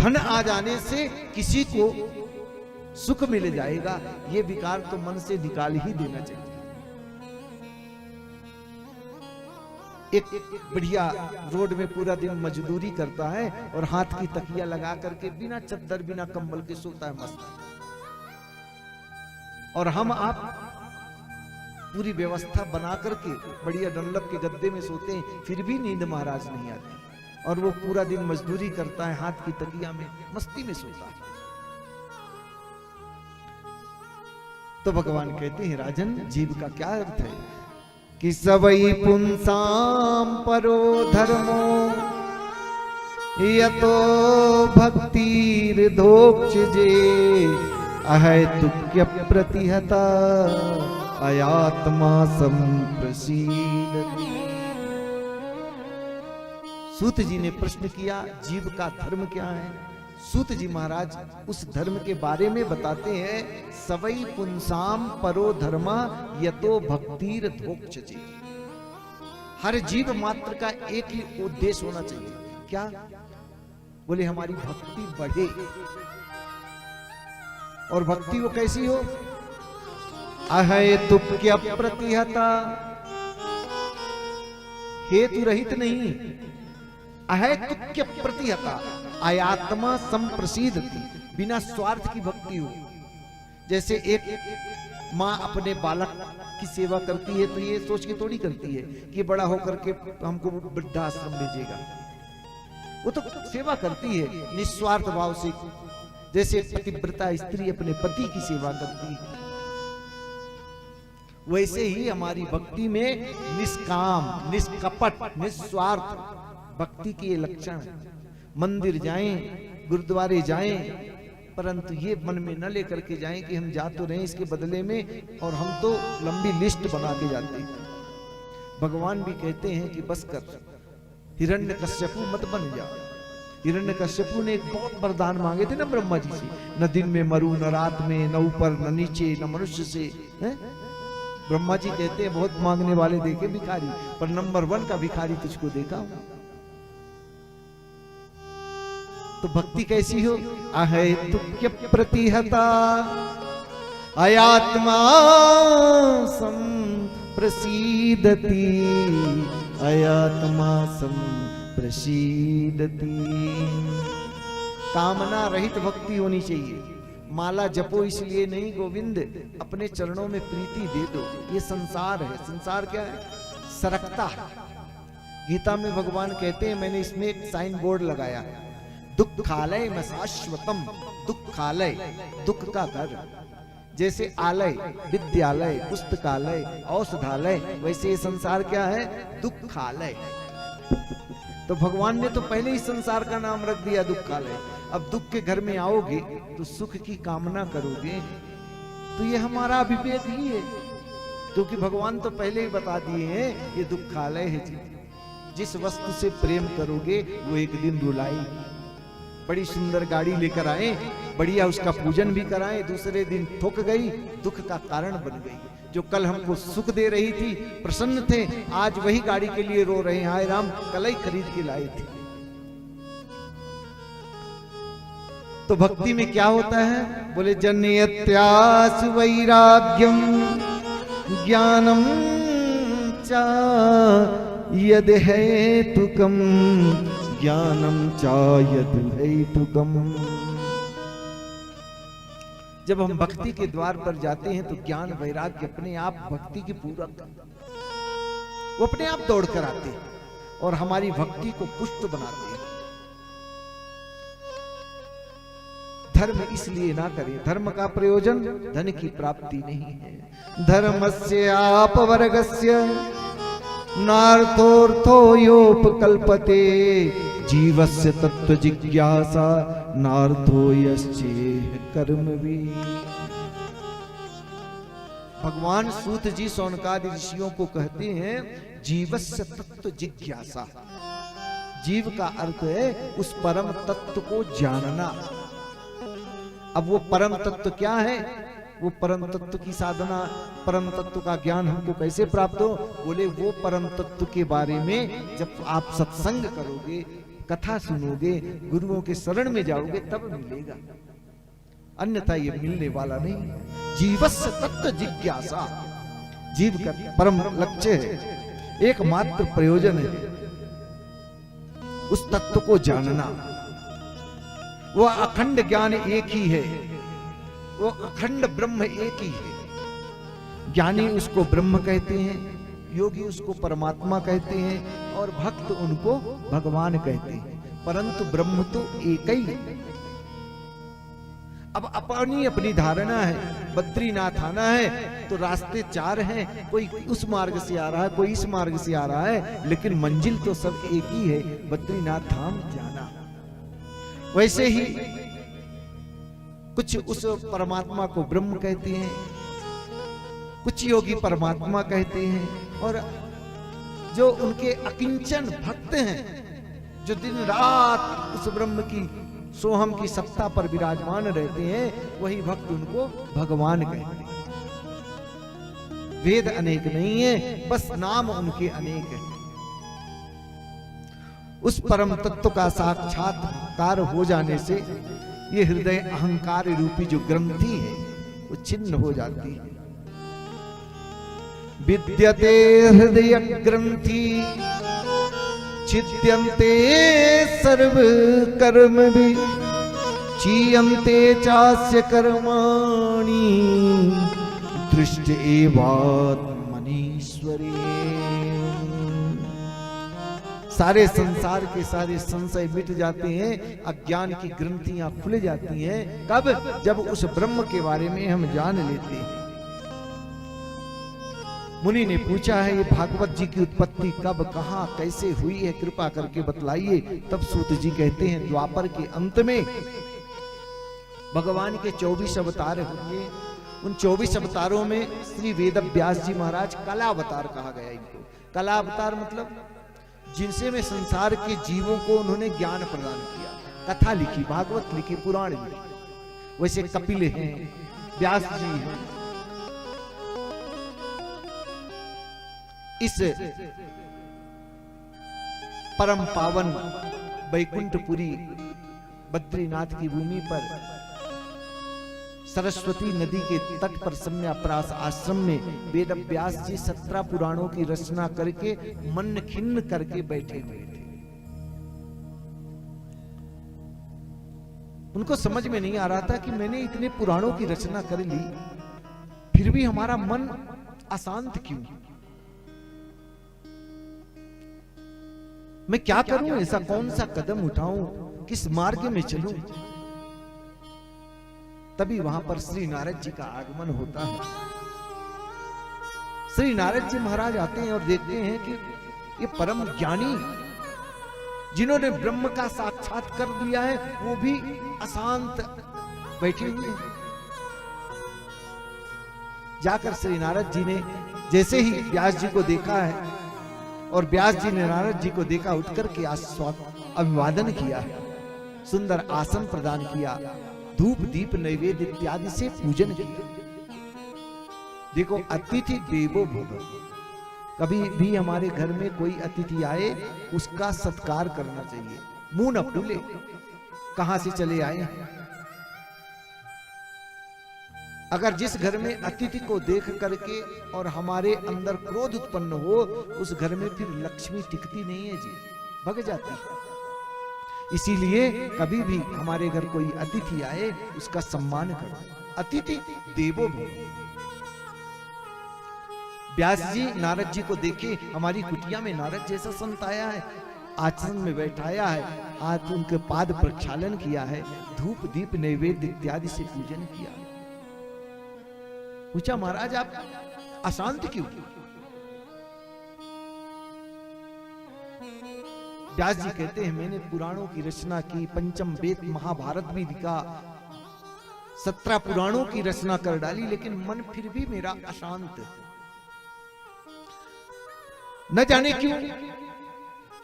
धन आ जाने से किसी को सुख मिल जाएगा, ये विकार तो मन से निकाल ही देना चाहिए। एक बढ़िया रोड में पूरा दिन मजदूरी करता है और हाथ की तकिया लगा करके बिना चद्दर बिना कंबल के सोता है मस्त, और हम आप पूरी व्यवस्था बना करके बढ़िया डनलप के गद्दे में सोते हैं, फिर भी नींद महाराज नहीं आती, और वो पूरा दिन मजदूरी करता है हाथ की तकिया में मस्ती में सोता है। तो भगवान कहते हैं राजन, जीव का क्या अर्थ है कि सवई पुंसाम परो धर्मो यतो भक्तिर्धोक्षजे अहैतुक्य प्रतिहता अयात्मा संप्रसीदति। सूत जी ने प्रश्न किया, जीव का धर्म क्या है? सूत जी महाराज उस धर्म के बारे में बताते हैं, सवई पुंसाम परो धर्मा यतो भक्तिर धोक्षजे। हर जीव मात्र का एक ही उद्देश्य होना चाहिए, क्या? बोले हमारी भक्ति बढ़े। और भक्ति वो कैसी हो? अहेतुक्य प्रतिहता, हेतु रहित नहीं, अहेतुक्य प्रतिहता आत्मा संप्रसीदति, बिना स्वार्थ की भक्ति हो। जैसे एक माँ अपने बालक की सेवा करती है तो ये सोच के थोड़ी करती है कि बड़ा होकर के हमको वृद्धाश्रम भेजेगा, वो तो सेवा करती है निस्वार्थ भाव से, जैसे पतिव्रता स्त्री अपने पति की सेवा करती है। वैसे ही हमारी भक्ति में निष्काम, निष्कपट, निस्वार्थ भक्ति के ये लक्षण है। मंदिर जाएं, गुरुद्वारे जाएं, परंतु ये मन में न लेकर के जाएं कि हम जा तो रहे हैं इसके बदले में, और हम तो लंबी लिस्ट बना के जाते हैं। भगवान भी कहते हैं कि बस कर, हिरण्यकश्यपु मत बन जा। हिरण्यकश्यपु ने एक बहुत वरदान मांगे थे ना ब्रह्मा जी से, न दिन में मरू, न रात में, न ऊपर न नीचे, न मनुष्य से। ब्रह्मा जी कहते हैं बहुत मांगने वाले देखे भिखारी, पर नंबर 1 का भिखारी तुझको देखा हूं। तो भक्ति कैसी हो? अहेतुक्य प्रतिहता अयात्मा संप्रसीदति, अयात्मा संप्रसीदति। कामना रहित भक्ति होनी चाहिए। माला जपो इसलिए नहीं, गोविंद अपने चरणों में प्रीति दे दो। ये संसार है। संसार क्या है? सरकता है। गीता में भगवान कहते हैं, मैंने इसमें एक साइन बोर्ड लगाया है, दुखालय में शाश्वतम। दुखालय, दुख का घर। जैसे आलय विद्यालय, पुस्तकालय, औषधालय, वैसे ये संसार क्या है? दुखालय। तो भगवान ने तो पहले ही संसार का नाम रख दिया दुखालय। अब दुख के घर में आओगे तो सुख की कामना करोगे, तो ये हमारा अभिवेक ही है, क्योंकि भगवान तो पहले ही बता दिए हैं ये दुखालय है जी। जिस वस्तु से प्रेम करोगे वो एक दिन रुलाएगी। बड़ी सुंदर गाड़ी लेकर आए, बढ़िया उसका पूजन भी कराए, दूसरे दिन ठुक गई, दुख का कारण बन गई। जो कल हमको सुख दे रही थी, प्रसन्न थे, आज वही गाड़ी के लिए रो रहे हैं, हाय राम कल ही खरीद के लाए थे। तो भक्ति में क्या होता है? बोले जनयत्यास वैराग्यम ज्ञानम चा यद हेतुकम, ज्ञानम चा यद हेतुकम। जब हम भक्ति के द्वार पर जाते हैं तो ज्ञान वैराग्य अपने आप भक्ति की पूरक, वो अपने आप दौड़ कर आते हैं और हमारी भक्ति को पुष्ट बनाते हैं। धर्म इसलिए ना करें, धर्म का प्रयोजन धन की प्राप्ति नहीं है। धर्मस्य अपवर्गस्य नार्थोर्थो योपकल्पते, जीवस्य तत्व जिज्ञासा नार्थो यश्चेह कर्मवि। भगवान सूत जी शौनकादि ऋषियों को कहते हैं जीवस्य तत्व जिज्ञासा। जीव का अर्थ है उस परम तत्व को जानना। अब वो परम तत्व क्या है? वो परम तत्व की साधना, परम तत्व का ज्ञान हमको कैसे प्राप्त हो? बोले वो परम तत्व के बारे में जब आप सत्संग करोगे, कथा सुनोगे, गुरुओं के शरण में जाओगे तब मिलेगा, अन्यथा ये मिलने वाला नहीं। जीवस्य तत्व जिज्ञासा, जीव का परम लक्ष्य है, एकमात्र प्रयोजन है उस तत्व को जानना। वो अखंड ज्ञान एक ही है, वो अखंड ब्रह्म एक ही है। ज्ञानी उसको ब्रह्म कहते हैं, योगी उसको परमात्मा कहते हैं और भक्त उनको भगवान कहते हैं, परंतु ब्रह्म तो एक ही है। अब अपनी अपनी धारणा है, बद्रीनाथ आना है तो रास्ते चार हैं, कोई उस मार्ग से आ रहा है, कोई इस मार्ग से आ रहा है, लेकिन मंजिल तो सब एक ही है, बद्रीनाथ धाम जाना। वैसे ही कुछ उस परमात्मा को ब्रह्म कहते हैं, कुछ योगी परमात्मा कहते हैं, और जो उनके अकिंचन भक्त हैं, जो दिन रात उस ब्रह्म की सोहम की सत्ता पर विराजमान रहते हैं, वही भक्त उनको भगवान कहते हैं। वेद अनेक नहीं है, बस नाम उनके अनेक है। उस परम तत्व का साक्षात्कार हो जाने से ये हृदय अहंकार रूपी जो ग्रंथि है वो छिन्न हो जाती है। विद्यते हृदय ग्रंथि छिद्यन्ते सर्व कर्म भी चीयन्ते चास्य कर्माणि दृष्ट एवात्मनीश्वरे। सारे संसार के सारे संशय मिट जाते हैं, अज्ञान की ग्रंथियां खुल जाती हैं। कब? जब उस ब्रह्म के बारे में हम जान लेते हैं। मुनि ने पूछा है, ये भागवत जी की उत्पत्ति कब, कहां, कैसे हुई है, कृपा करके बतलाइए। तब सूत जी कहते हैं, द्वापर के अंत में भगवान के 24 अवतार होंगे। उन 24 अवतारों में श्री वेद व्यास जी महाराज कला अवतार कहा गया इनको। कला अवतार मतलब जिनसे में संसार के जीवों को उन्होंने ज्ञान प्रदान किया, कथा लिखी, भागवत लिखी, पुराण लिखी। वैसे कपिल हैं, व्यास जी हैं। इस परम पावन वैकुंठपुरी बद्रीनाथ की भूमि पर सरस्वती नदी के तट पर सम्याप्रास आश्रम में वेद व्यास जी 17 पुराणों की रचना करके मन खिन्न करके बैठे हुए थे। उनको समझ में नहीं आ रहा था कि मैंने इतने पुराणों की रचना कर ली, फिर भी हमारा मन अशांत क्यों? मैं क्या करूं? ऐसा कौन सा कदम उठाऊं? किस मार्ग में चलूं? तभी वहां पर श्री नारद जी का आगमन होता है। श्री नारद जी महाराज आते हैं और देखते हैं कि ये परम ज्ञानी जिन्होंने ब्रह्म का साक्षात कर लिया है, वो भी अशांत बैठे हुए हैं। जाकर श्री नारद जी ने जैसे ही व्यास जी को देखा है और व्यास जी ने नारद जी को देखा, उठकर के अभिवादन किया है, सुंदर आसन प्रदान किया, धूप दीप नैवेद्य इत्यादि से पूजन किया। देखो, अतिथि देवो भव। कभी भी हमारे घर में कोई अतिथि आए, उसका सत्कार करना चाहिए, मुंह न फूले, कहां से चले आए। अगर जिस घर में अतिथि को देख करके और हमारे अंदर क्रोध उत्पन्न हो, उस घर में फिर लक्ष्मी टिकती नहीं है जी, भग जाती है। इसीलिए कभी भी हमारे घर कोई अतिथि आए, उसका सम्मान करो। अतिथि देवो भव। व्यास जी नारद जी को देखे, हमारी कुटिया में नारद जैसा संत आया है, आचरण में बैठाया है, आज उनके पाद प्रक्षालन किया है, धूप दीप नैवेद्य इत्यादि से पूजन किया। पूछा, महाराज आप अशांत क्यों? व्यास जी कहते हैं, मैंने पुराणों की रचना की, पंचम वेद महाभारत भी लिखा, 17 पुराणों की रचना कर डाली, लेकिन मन फिर भी मेरा अशांत। न जाने क्यों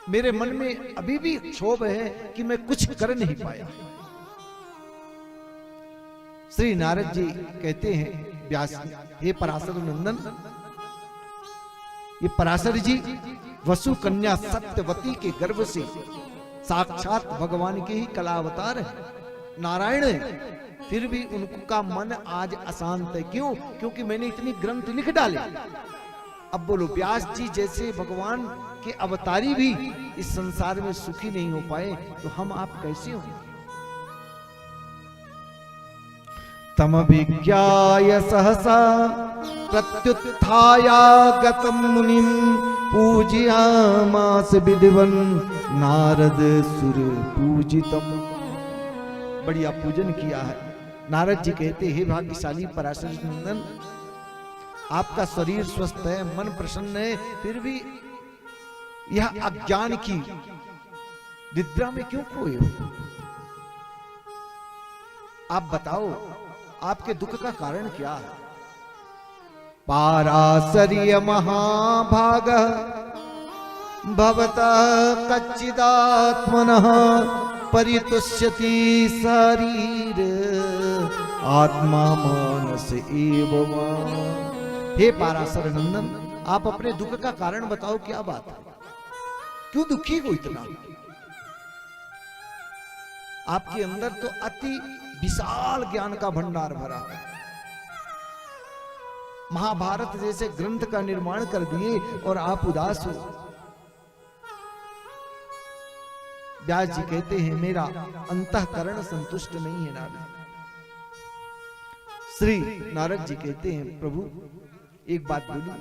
मेरे मन में अभी भी क्षोभ है कि मैं कुछ कर नहीं पाया। श्री नारद जी कहते हैं व्यास, हे पराशर नंदन, ये पराशर जी वसु कन्या सत्यवती के गर्भ से साक्षात भगवान के ही कला अवतार है, नारायण है, फिर भी उनका मन आज अशांत है। क्यों? क्योंकि मैंने इतनी ग्रंथ लिख डाले। अब बोलो, व्यास जी जैसे भगवान के अवतारी भी इस संसार में सुखी नहीं हो पाए, तो हम आप कैसे होंगे? तमभिज्ञाय सहसा प्रत्युत्थायागतं मुनिं पूजयामास विधिवन् नारद सुर पूजितम। बढ़िया पूजन किया है। नारद जी कहते, हे भाग्यशाली पराशर नंदन, आपका शरीर स्वस्थ है, मन प्रसन्न है, फिर भी यह अज्ञान की निद्रा में क्यों खोए हो? आप बताओ, आपके दुख का कारण क्या है? पाराशर्य महाभाग भवतः कच्चिदात्मनः परितुष्यति शरीर आत्मा मानस एव वा। हे पाराशर नंदन, आप अपने दुख का कारण बताओ, क्या बात है? क्यों दुखी हो इतना? आपके अंदर तो अति विशाल ज्ञान का भंडार भरा है। महाभारत जैसे ग्रंथ का निर्माण कर दिए और आप उदास हो। व्यास जी कहते हैं, मेरा अंतःकरण संतुष्ट नहीं है नारद। श्री नारद जी कहते हैं, प्रभु एक बात बोलूं,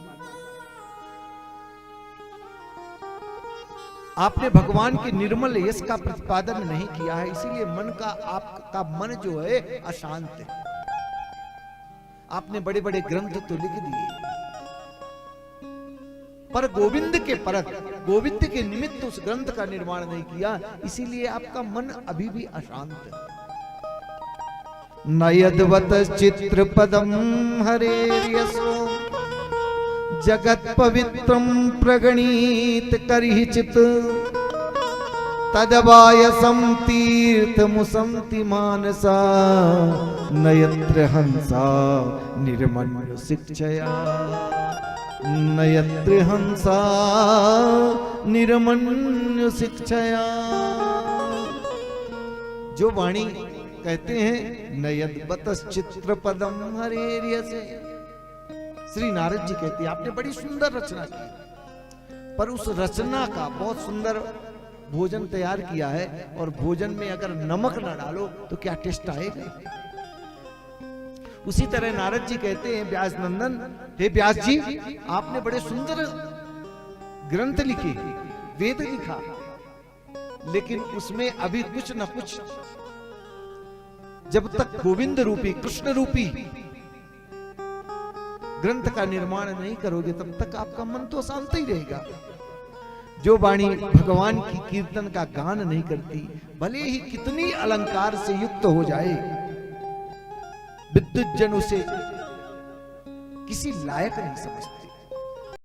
आपने भगवान के निर्मल यश का प्रतिपादन नहीं किया है, इसीलिए मन का आपका मन जो है अशांत है। आपने बड़े बड़े ग्रंथ तो लिख दिए, पर गोविंद के परक, गोविंद के निमित्त उस ग्रंथ का निर्माण नहीं किया, इसीलिए आपका मन अभी भी अशांत है। नयद्वत चित्रपदम हरेर्यसो जगत पवित्रम प्रगणित करिचित तदवायसं तीर्थमुसंति मानसा नयत्र हंसा निर्मन्य शिक्षया नयत्र हंसा निर्मन्य शिक्षया। जो वाणी कहते हैं नयद्वत चित्रपदम हरेर्यसे, श्री नारद जी कहते हैं आपने बड़ी सुंदर रचना की, पर उस रचना का बहुत सुंदर भोजन तैयार किया है, और भोजन में अगर नमक ना डालो तो क्या टेस्ट आएगा? उसी तरह नारद जी कहते हैं, व्यास नंदन, हे व्यास जी, आपने बड़े सुंदर ग्रंथ लिखे, वेद लिखा, लेकिन उसमें अभी कुछ न कुछ, जब तक गोविंद रूपी कृष्ण रूपी ग्रंथ का निर्माण नहीं करोगे, तब तक आपका मन तो शांत ही रहेगा। जो वाणी भगवान की कीर्तन का गान नहीं करती, भले ही कितनी अलंकार से युक्त हो जाए, विद्युत जन उसे किसी लायक नहीं समझते।